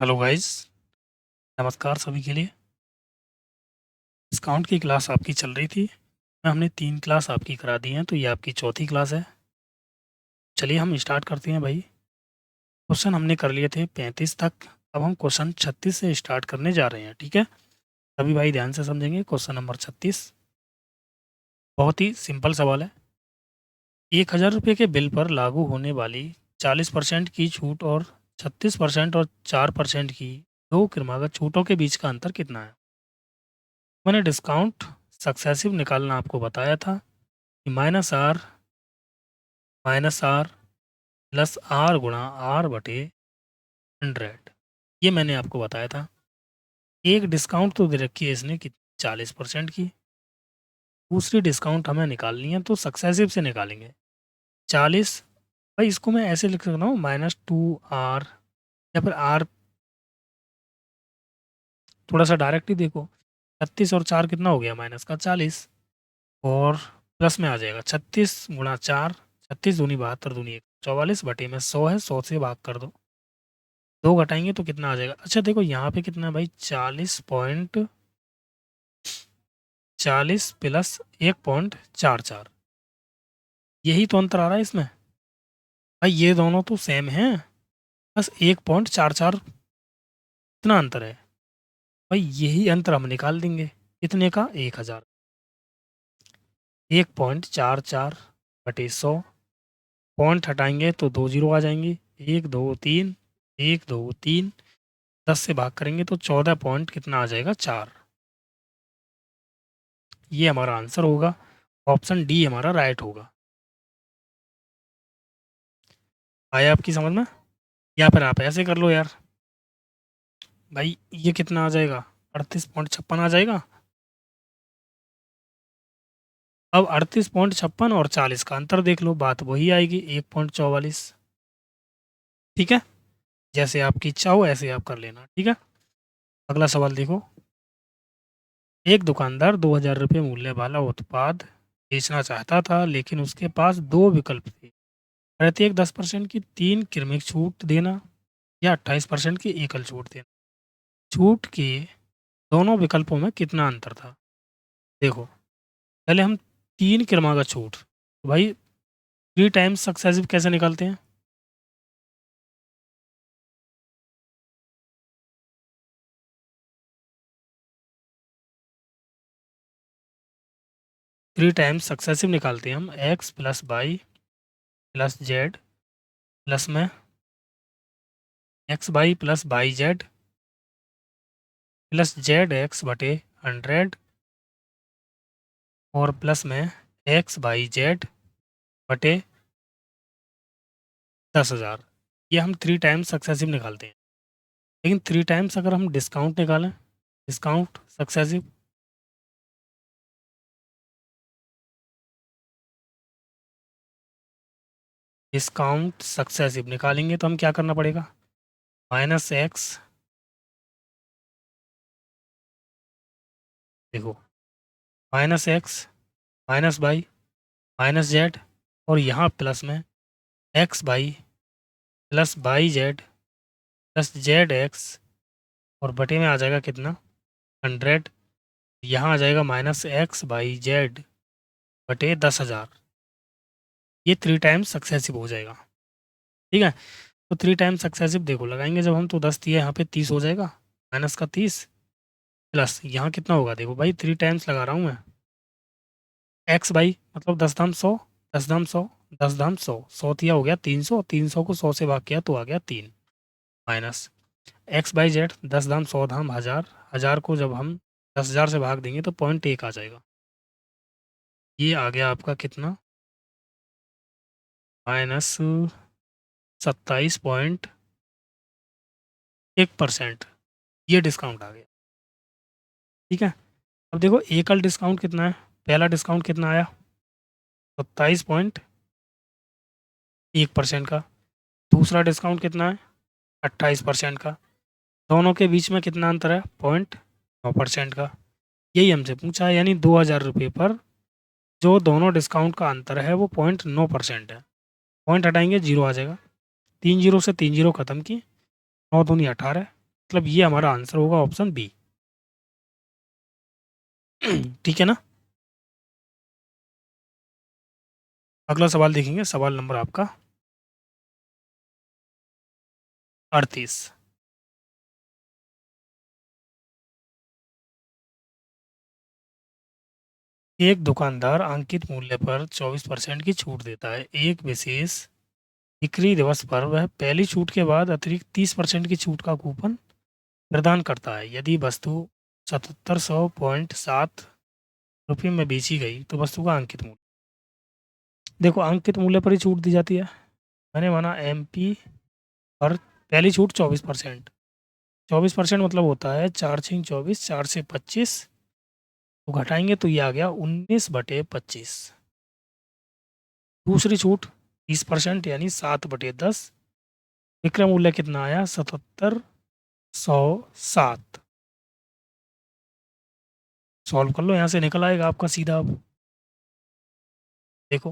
Hello guys. नमस्कार सभी के लिए। डिस्काउंट की क्लास आपकी चल रही थी। हमने 3 क्लास आपकी करा दी हैं, तो ये आपकी चौथी क्लास है। चलिए हम स्टार्ट करते हैं भाई। क्वेश्चन हमने कर लिए थे 35 तक। अब हम क्वेश्चन 36 से स्टार्ट करने जा रहे हैं, ठीक है। सभी भाई ध्यान से समझेंगे। क्वेश्चन नंबर 36 बहुत ही सिंपल सवाल है। 1,000 रुपये के बिल पर लागू होने वाली 40% की छूट और 36% और 4% की दो क्रमागत छूटों के बीच का अंतर कितना है। मैंने डिस्काउंट सक्सेसिव निकालना आपको बताया था कि माइनस आर प्लस आर गुणा आर बटे 100। ये मैंने आपको बताया था। एक डिस्काउंट तो दे रखी है इसने कि 40% की। दूसरी डिस्काउंट हमें निकालनी है तो सक्सेसिव से निकालेंगे। 40, भाई इसको मैं ऐसे लिख सकता हूँ -2r, या फिर आर थोड़ा सा डायरेक्ट ही देखो। 36 और 4 कितना हो गया, माइनस का 40, और प्लस में आ जाएगा 36 गुणा 4। 36 दूनी 72 दूनी 144 बटे में 100 है, 100 से भाग कर दो। 2 घटाएंगे तो कितना आ जाएगा। अच्छा देखो यहाँ पे कितना है भाई, 40 प्लस 1.44। यही तो अंतर आ रहा है इसमें। भाई ये दोनों तो सेम हैं, बस 1.44 इतना अंतर है। भाई यही अंतर हम निकाल देंगे। कितने का, 1,000। 1.44 बटे 100, पॉइंट हटाएंगे तो 2 जीरो आ जाएंगे। 1 2 3, 1 2 3, 10 से भाग करेंगे तो 14 पॉइंट कितना आ जाएगा, 4। ये हमारा आंसर होगा। ऑप्शन डी हमारा राइट होगा। आया आपकी समझ में। या फिर आप ऐसे कर लो यार। भाई ये कितना आ जाएगा, 38.56 आ जाएगा। अब 38.56 और 40 का अंतर देख लो, बात वही आएगी, 1.44। ठीक है, जैसे आपकी इच्छा हो ऐसे आप कर लेना, ठीक है। अगला सवाल देखो। एक दुकानदार 2,000 रुपये मूल्य वाला उत्पाद बेचना चाहता था, लेकिन उसके पास दो विकल्प थे। प्रत्येक 10% की 3 क्रमिक छूट देना, या 28% की एकल छूट देना। छूट के दोनों विकल्पों में कितना अंतर था। देखो पहले हम 3 क्रमागत छूट, तो भाई 3 टाइम्स सक्सेसिव कैसे निकालते हैं। 3 टाइम्स सक्सेसिव निकालते हैं हम। X plus y plus z plus में x y plus y z plus z x बटे 100, और प्लस में XYZ बटे 10,000। ये हम 3 टाइम्स सक्सेसिव निकालते हैं। लेकिन 3 टाइम्स अगर हम डिस्काउंट निकालें, डिस्काउंट सक्सेसिव, डिस्काउंट सक्सेसिव निकालेंगे तो हम क्या करना पड़ेगा, -X, देखो -X -Y -Z, और यहाँ प्लस में XY plus YZ plus ZX, और बटे में आ जाएगा कितना, 100। यहाँ आ जाएगा -XYZ बटे 10,000। ये 3 टाइम्स सक्सेसिव हो जाएगा, ठीक है। तो 3 टाइम्स सक्सेसिव देखो लगाएंगे जब हम, तो 10 दिया यहाँ पे 30 हो जाएगा, माइनस का 30, प्लस यहाँ कितना होगा, देखो भाई 3 टाइम्स लगा रहा हूँ मैं। एक्स बाई मतलब 10 धाम 100, 10 धाम 100, 10 धाम 100, 100 हो गया 300, 300 को 100 से भाग किया तो आ गया 3, माइनस XYZ 10 धाम 100 धाम 1000, 1000 को जब हम 10,000 से भाग देंगे तो 0.1 आ जाएगा। ये आ गया आपका कितना, -27.1%। ये डिस्काउंट आ गया, ठीक है। अब देखो एकल डिस्काउंट कितना है। पहला डिस्काउंट कितना आया, 27.1% का। दूसरा डिस्काउंट कितना है, 28% का। दोनों के बीच में कितना अंतर है, 0.9% का। यही हमसे पूछा है, यानी 2,000 रुपये पर जो दोनों डिस्काउंट का अंतर है वो 0.9% है। पॉइंट हटाएंगे जीरो आ जाएगा। 3 जीरो से 3 जीरो खत्म की, 9 दूनी 18, मतलब ये हमारा आंसर होगा ऑप्शन बी। ठीक है ना। अगला सवाल देखेंगे, सवाल नंबर आपका 38। एक दुकानदार अंकित मूल्य पर 24% की छूट देता है। एक विशेष बिक्री दिवस पर वह पहली छूट के बाद अतिरिक्त 30% की छूट का कूपन प्रदान करता है। यदि वस्तु 7700.7 रुपये में बेची गई तो वस्तु का अंकित मूल्य, देखो अंकित मूल्य पर ही छूट दी जाती है। मैंने माना एमपी पर पहली छूट 24%। 24% मतलब होता है 4×6 = 24, 4 से 25 तो घटाएंगे तो ये आ गया 19/25। दूसरी छूट 30% यानी 7/10। विक्रय मूल्य कितना आया? 7707। सॉल्व कर लो, यहाँ से निकल आएगा आपका सीधा। अब देखो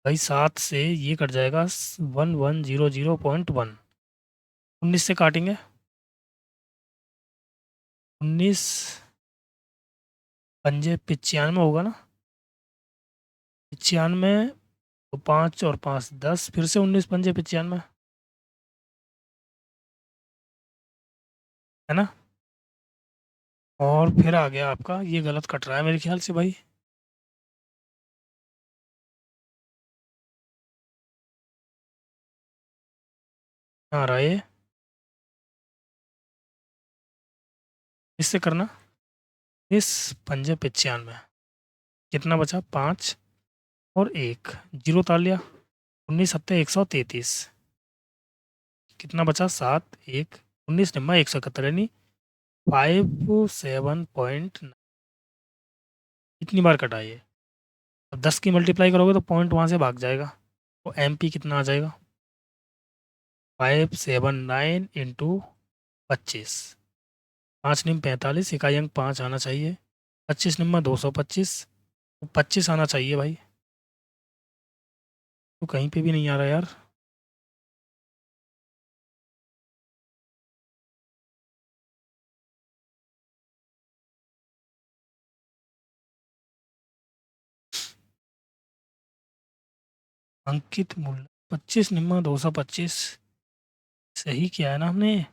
भाई, 7 से ये कट जाएगा 1100.1। 19 से काटेंगे, 19 पंजे 95 होगा ना। 95 तो 5 और 5 10, फिर से 19 पंजे 95, है ना। और फिर आ गया आपका, ये गलत कट रहा है मेरे ख्याल से भाई। आ रहा है ये, इससे करना। इस पंजे 95, कितना बचा? 5 और 1, जीरो उतार लिया। 19×7 = 133, कितना बचा? 7 1, 19×9 = 171, यानी 57 इतनी बार कटा ये। अब 10 की मल्टीप्लाई करोगे तो पॉइंट वहाँ से भाग जाएगा, तो एमपी कितना आ जाएगा? 579 × 25। 5×9 = 45, इकाई अंक 5 आना चाहिए। 25×9 = 225, तो 25 आना चाहिए भाई। तो कहीं पे भी नहीं आ रहा यार। अंकित मूल्य 25×225, सही किया है ना हमने?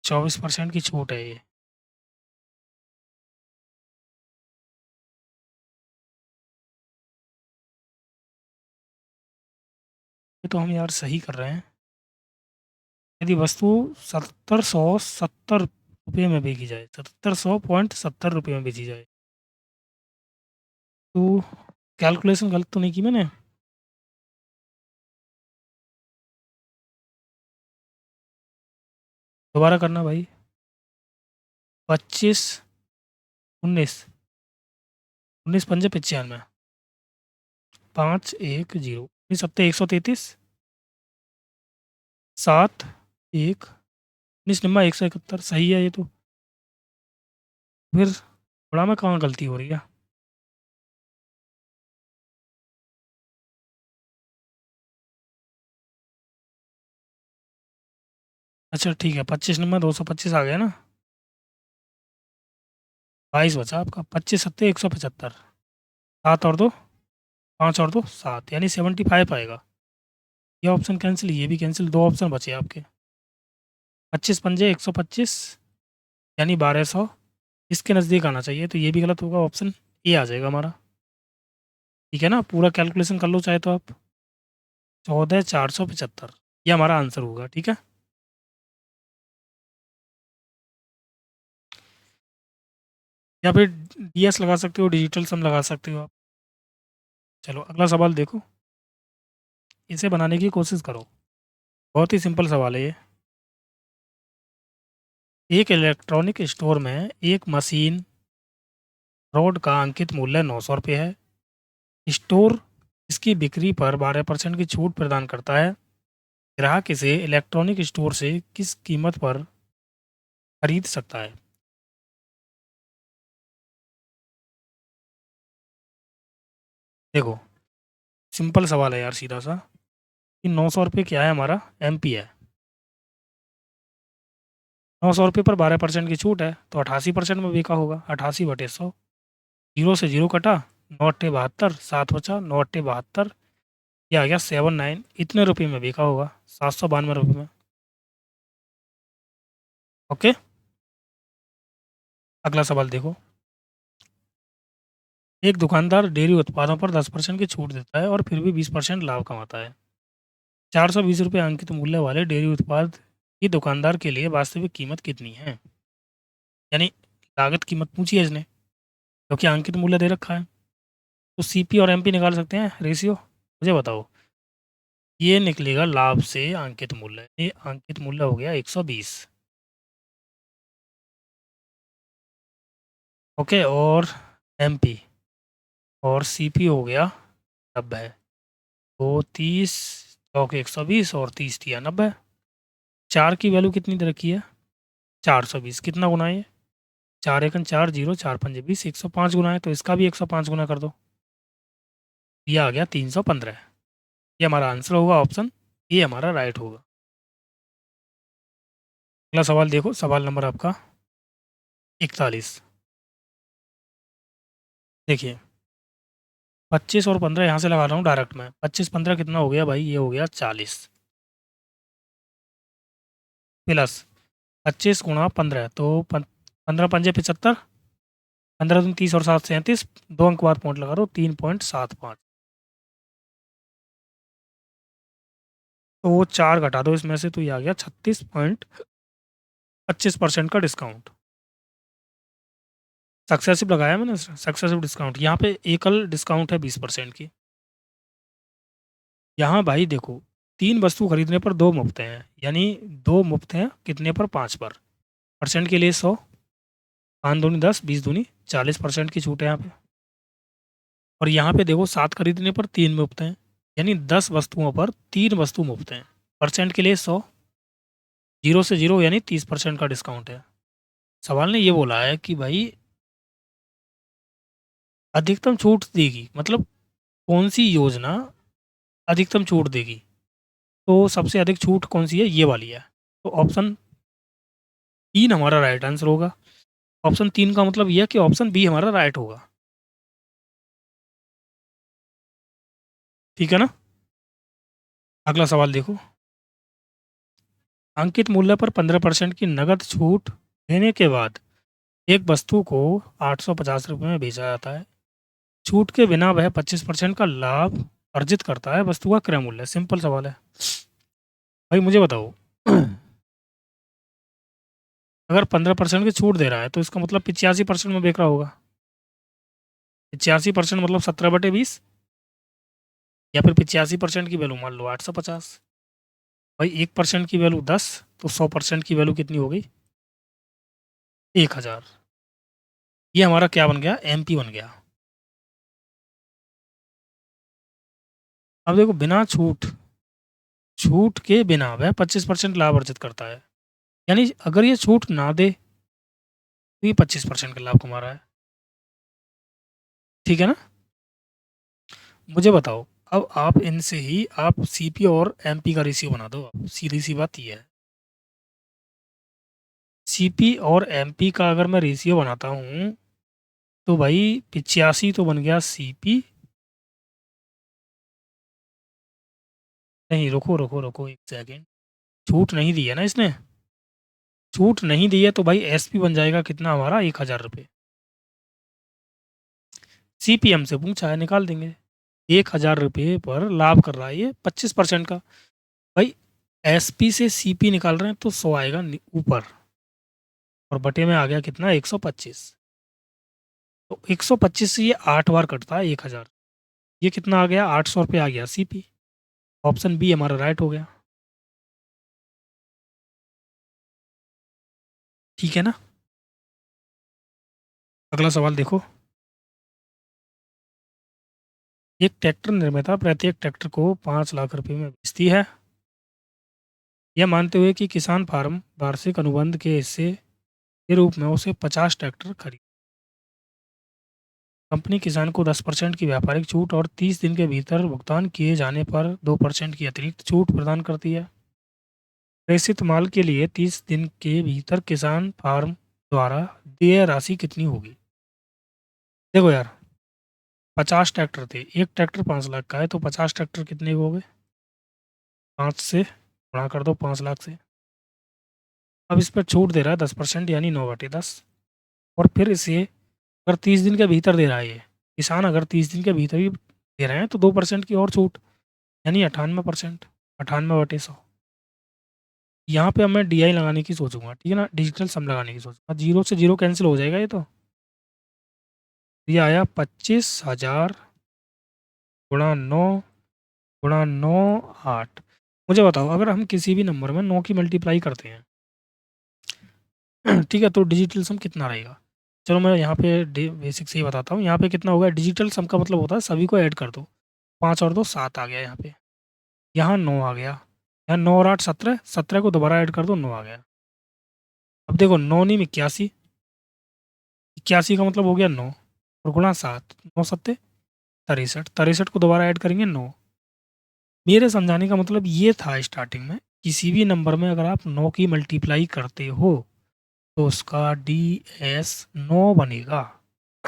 24% की छूट है ये। ये तो हम यार सही कर रहे हैं। यदि वस्तु 7770 रुपये में बेची जाए, 7700.70 रुपये में बेची जाए, तो कैलकुलेशन गलत तो नहीं की मैंने? दोबारा करना भाई। 25 19 19 पंजे 95, 5 1 0, 19×7 = 133, 7 1, 19×9 = 171, सही है ये तो। फिर थोड़ा में कहाँ गलती हो रही है? अच्छा ठीक है, 25×225 आ गया ना। 22 बचा आपका। 25×7 = 175, 7 और 2 5 और 2 7, यानी 75 आएगा। ये ऑप्शन कैंसिल, ये भी कैंसिल, दो ऑप्शन बचे आपके। 25 पंजे 125, यानी 1200, इसके नज़दीक आना चाहिए, तो ये भी गलत होगा। ऑप्शन ए आ जाएगा हमारा। ठीक है ना, पूरा कैलकुलेशन कर लो चाहे तो आप। 14,475 ये हमारा आंसर होगा। ठीक है, या फिर डीएस लगा सकते हो, डिजिटल सम लगा सकते हो आप। चलो अगला सवाल देखो, इसे बनाने की कोशिश करो। बहुत ही सिंपल सवाल है ये। एक इलेक्ट्रॉनिक स्टोर में एक मशीन रॉड का अंकित मूल्य 900 रुपये है। स्टोर इसकी बिक्री पर 12% की छूट प्रदान करता है। ग्राहक इसे इलेक्ट्रॉनिक स्टोर से किस कीमत पर खरीद सकता है? देखो सिंपल सवाल है यार, सीधा सा, कि 900 रुपये क्या है, हमारा एमपी है। 900 रुपये पर 12% की छूट है, तो 88% में बिका होगा। 88/100, जीरो से जीरो कटा, 9 अट्ठे 72, 7 बचा, 9 अट्ठे 72, ये आ गया 79, इतने रुपये में बिका होगा, 792 रुपये में। ओके, अगला सवाल देखो। एक दुकानदार डेयरी उत्पादों पर 10% की छूट देता है और फिर भी 20% लाभ कमाता है। 420 रुपये अंकित मूल्य वाले डेयरी उत्पाद की दुकानदार के लिए वास्तविक कीमत कितनी है? यानी लागत कीमत पूछी है इसने, क्योंकि अंकित मूल्य दे रखा है। तो सीपी और एमपी निकाल सकते हैं रेशियो। मुझे बताओ, ये निकलेगा लाभ से अंकित मूल्य, ये अंकित मूल्य हो गया 120। ओके, और एमपी और सीपी हो गया 90। तो 30 चौक 120 और 30 दिया 90। 4 की वैल्यू कितनी दे रखी है? 420। कितना गुना है ये? 4 एकन 4 जीरो, 4 पंजे 20, 105 गुना है, तो इसका भी 105 गुना कर दो। ये आ गया 315। ये हमारा आंसर होगा, ऑप्शन ये हमारा राइट होगा। अगला सवाल देखो, सवाल नंबर आपका 41। देखिए, 25 और 15 यहाँ से लगा रहा हूँ डायरेक्ट में। 25 15 कितना हो गया भाई? ये हो गया 40, प्लस 25 गुणा 15, तो 15 पंजे 75, 15 दूनी 30 और 7 37, 2 अंक बाद पॉइंट लगा दो, 3.75। तो वो 4 घटा दो इसमें से, तो ये आ गया 36.25% का डिस्काउंट। सक्सेसिव लगाया मैंने, सक्सेसिव डिस्काउंट। यहाँ पे एकल डिस्काउंट है 20% की। यहाँ भाई देखो, 3 वस्तु खरीदने पर 2 मुफ्त हैं, यानी 2 मुफ्त हैं कितने पर? 5 पर। परसेंट के लिए 100, 5 दूनी 10, 20 दूनी 40% की छूट है यहाँ पे। और यहाँ पे देखो, 7 खरीदने पर 3 मुफ्त हैं, यानी 10 वस्तुओं पर 3 वस्तु मुफ्त हैं। परसेंट के लिए 100, जीरो से जीरो, यानी 30% का डिस्काउंट है। सवाल ने ये बोला है कि भाई अधिकतम छूट देगी, मतलब कौन सी योजना अधिकतम छूट देगी? तो सबसे अधिक छूट कौन सी है? ये वाली है। तो ऑप्शन 3 हमारा राइट आंसर होगा। ऑप्शन 3 का मतलब यह है कि ऑप्शन बी हमारा राइट होगा। ठीक है ना? अगला सवाल देखो। अंकित मूल्य पर 15% की नगद छूट देने के बाद एक वस्तु को 850 रुपये में बेचा जाता है। छूट के बिना वह 25% का लाभ अर्जित करता है। वस्तु का क्रय मूल्य। सिंपल सवाल है भाई, मुझे बताओ। अगर 15% की छूट दे रहा है, तो इसका मतलब 85% में बेच रहा होगा। 85% मतलब 17/20, या फिर 85% की वैल्यू मान लो 850। भाई 1% की वैल्यू 10, तो 100% की वैल्यू कितनी हो गई? 1000। ये हमारा क्या बन गया? एमपी बन गया। अब देखो, बिना छूट, छूट के बिना वह 25% लाभ अर्जित करता है, यानी अगर ये छूट ना दे तो ये 25% का लाभ कमा रहा है। ठीक है ना? मुझे बताओ, अब आप इनसे ही आप सीपी और एमपी का रेशियो बना दो। सीधी सी बात ये है, सीपी और एमपी का अगर मैं रेशियो बनाता हूँ, तो भाई 85 तो बन गया सीपी। नहीं, रुको रुको रुको एक सेकेंड, छूट नहीं दी है ना इसने। छूट नहीं दी है तो भाई एसपी बन जाएगा कितना हमारा? 1000 रुपये। सीपीएम से पूछा है, निकाल देंगे। 1000 रुपये पर लाभ कर रहा है ये 25% का। भाई एसपी से सीपी निकाल रहे हैं, तो 100 आएगा ऊपर, और बटे में आ गया कितना? 125। तो 125 से ये 8 बार कटता है 1000। ये कितना आ गया? 800 रुपये आ गया सीपी। ऑप्शन बी हमारा राइट हो गया। ठीक है ना? अगला सवाल देखो। एक ट्रैक्टर निर्माता प्रत्येक ट्रैक्टर को 5 लाख रुपए में बेचती है, यह मानते हुए कि किसान फार्म वार्षिक अनुबंध के हिस्से के रूप में उसे 50 ट्रैक्टर खरीद। कंपनी किसान को 10% की व्यापारिक छूट और 30 दिन के भीतर भुगतान किए जाने पर 2% की अतिरिक्त छूट प्रदान करती है। प्रेषित माल के लिए 30 दिन के भीतर किसान फार्म द्वारा देय राशि कितनी होगी? देखो यार, 50 ट्रैक्टर थे, एक ट्रैक्टर 5 लाख का है, तो 50 ट्रैक्टर कितने के हो गए? 5 से गुणा कर दो 5 लाख से। अब इस पर छूट दे रहा है 10%, यानी 9/10। और फिर इसे अगर 30 दिन के भीतर दे रहा है, ये किसान अगर 30 दिन के भीतर ही दे रहे हैं तो 2% की और छूट, यानी 98%। 98/100। यहाँ पे अब मैं DI लगाने की सोचूंगा, ठीक है ना, डिजिटल सम लगाने की सोचूंगा। 0 से 0 कैंसिल हो जाएगा ये तो। ये आया 25,000 गुणा 9 गुणा 9 8। मुझे बताओ, अगर हम किसी भी नंबर में 9 की मल्टीप्लाई करते हैं ठीक है, तो डिजिटल सम कितना रहेगा? चलो मैं यहाँ पे बेसिक से ही बताता हूँ। यहाँ पे कितना होगा? डिजिटल सम का मतलब होता है सभी को ऐड कर दो। 5 और 2 7 आ गया यहाँ पे। यहाँ 9 आ गया। यहाँ 9 और 8 17, 17 को दोबारा ऐड कर दो, 9 आ गया। अब देखो, 9 नहीं 81, 81 का मतलब हो गया 9 और गुणा 7, 9 सत्ते 63, 63 को दोबारा ऐड करेंगे 9। मेरे समझाने का मतलब ये था स्टार्टिंग में, किसी भी नंबर में अगर आप 9 की मल्टीप्लाई करते हो तो उसका DS 9 बनेगा।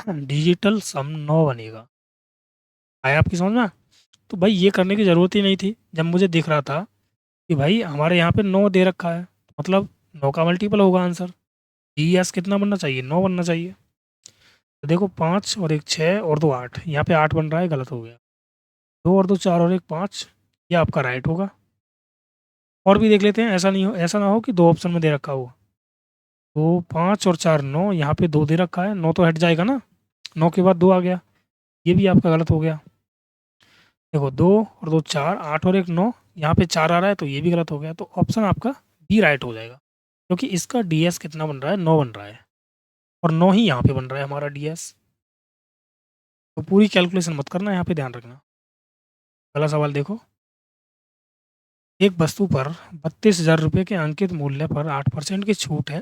डिजिटल सम 9 बनेगा। आया आपकी समझ में? तो भाई ये करने की ज़रूरत ही नहीं थी जब मुझे दिख रहा था कि भाई हमारे यहाँ पे 9 दे रखा है, मतलब 9 का मल्टीपल होगा आंसर। DS कितना बनना चाहिए? 9 बनना चाहिए। तो देखो, 5 और 1 6 और 2 8, यहाँ पे 8 बन रहा है, गलत हो गया। 2 और 2 4 और 1 5, ये आपका राइट होगा। और भी देख लेते हैं, ऐसा नहीं हो, ऐसा ना हो कि दो ऑप्शन में दे रखा हो। तो 5 और 4 9, यहाँ पे 2 दे रखा है, 9 तो हट जाएगा ना, 9 के बाद 2 आ गया, ये भी आपका गलत हो गया। देखो, 2 और 2 4, 8 और 1 9, यहाँ पे 4 आ रहा है, तो ये भी गलत हो गया। तो ऑप्शन आपका बी राइट हो जाएगा, क्योंकि इसका DS कितना बन रहा है? 9 बन रहा है, और 9 ही यहाँ पे बन रहा है हमारा DS। तो पूरी कैलकुलेशन मत करना, यहाँ पे ध्यान रखना। अगला सवाल देखो। एक वस्तु पर 32,000 रुपये के अंकित मूल्य पर 8% की छूट है।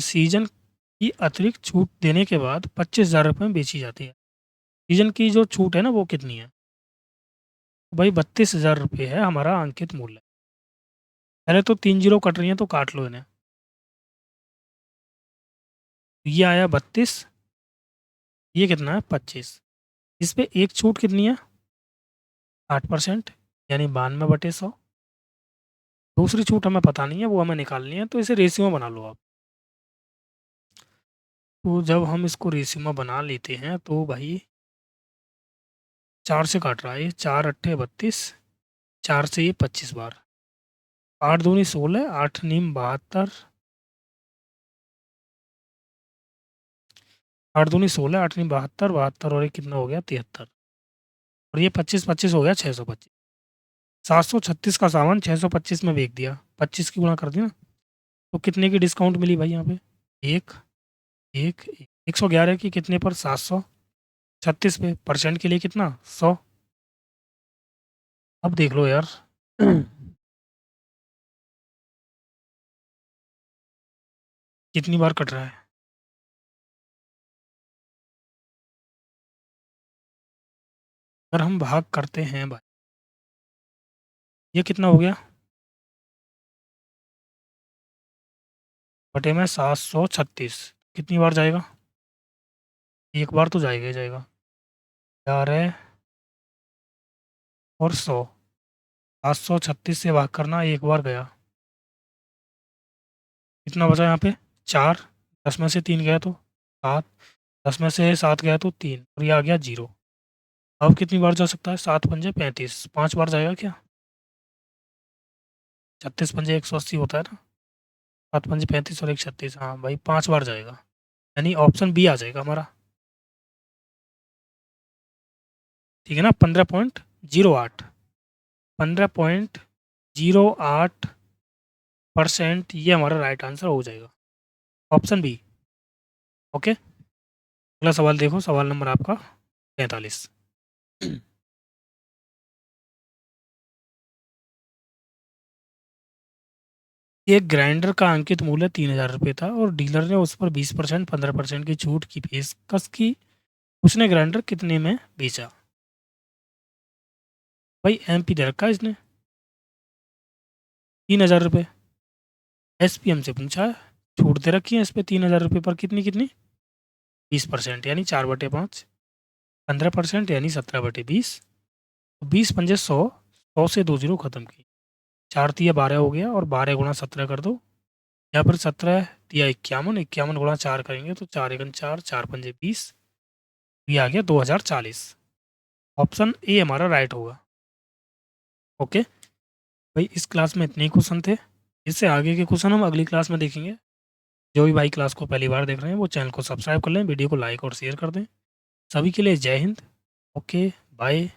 सीजन की अतिरिक्त छूट देने के बाद 25,000 रुपये में बेची जाती है। सीजन की जो छूट है ना, वो कितनी है? तो भाई 32,000 रुपये है हमारा अंकित मूल्य। पहले तो 3 जीरो कट रही हैं, तो काट लो इन्हें। ये आया 32, ये कितना है? 25। इस पे एक छूट कितनी है? 8%, यानी 92/100। दूसरी छूट हमें पता नहीं है, वो हमें निकालनी है, तो इसे रेशियो में बना लो आप। तो जब हम इसको रेशियो में बना लेते हैं तो भाई 4 से काट रहा है ये, 4 अट्ठे 32, 4 से ये 25 बार, 8 दूनी 16, 8 नीम 72, 8 दूनी 16, 8 नीम 72, 72 और ये कितना हो गया? 73। और ये 25 25 हो गया 625। 736 का सामान 625 में बेच दिया, 25 की गुणा कर दिया। तो कितने की डिस्काउंट मिली भाई यहाँ पे? एक, एक, 111 की कितने पर? 736 पे। परसेंट के लिए कितना? 100। अब देख लो यार। कितनी बार कट रहा है? अगर हम भाग करते हैं भाई, ये कितना हो गया? बटे में 736, कितनी बार जाएगा? एक बार तो जाएगा ही जाएगा। 11 और 100, 736 से भाग करना, एक बार गया। कितना बचा यहाँ पे? 4, 10 में से 3 गया तो 7, 10 में से 7 गया तो 3, और ये आ गया 0। अब कितनी बार जा सकता है? 7 पंजे 35, 5 बार जाएगा क्या? 36 पंजे 180 होता है ना, 7 पंजे 35 और 1 36, हाँ भाई 5 बार जाएगा, यानी ऑप्शन बी आ जाएगा हमारा। ठीक है ना? 15.08, 15.08% ये हमारा राइट आंसर हो जाएगा, ऑप्शन बी। ओके, अगला सवाल देखो, सवाल नंबर आपका 43। एक ग्राइंडर का अंकित मूल्य 3,000 रुपये था और डीलर ने उस पर 20% 15% की छूट की पेशकश की। उसने ग्राइंडर कितने में बेचा? भाई एमपी दे रखा है इसने 3,000 रुपये। एसपी हमसे पूछा है, छूट दे रखी है इस पर 3,000 रुपये पर कितनी कितनी 20% यानी 4/5, 15% यानी 17/20, 20 × 5 = 100, 100 से 2 जीरो खत्म की, 4×3 = 12 हो गया और 12 × 17 कर दो, या फिर 17×3 = 51, 51 × 4 करेंगे तो 4×1 = 4, 4×5 = 20, ये आ गया 2040। ऑप्शन ए हमारा राइट होगा। ओके भाई, इस क्लास में इतने ही क्वेश्चन थे। इससे आगे के क्वेश्चन हम अगली क्लास में देखेंगे। जो भी भाई क्लास को पहली बार देख रहे हैं वो चैनल को सब्सक्राइब कर लें, वीडियो को लाइक और शेयर कर दें। सभी के लिए जय हिंद। Okay bye.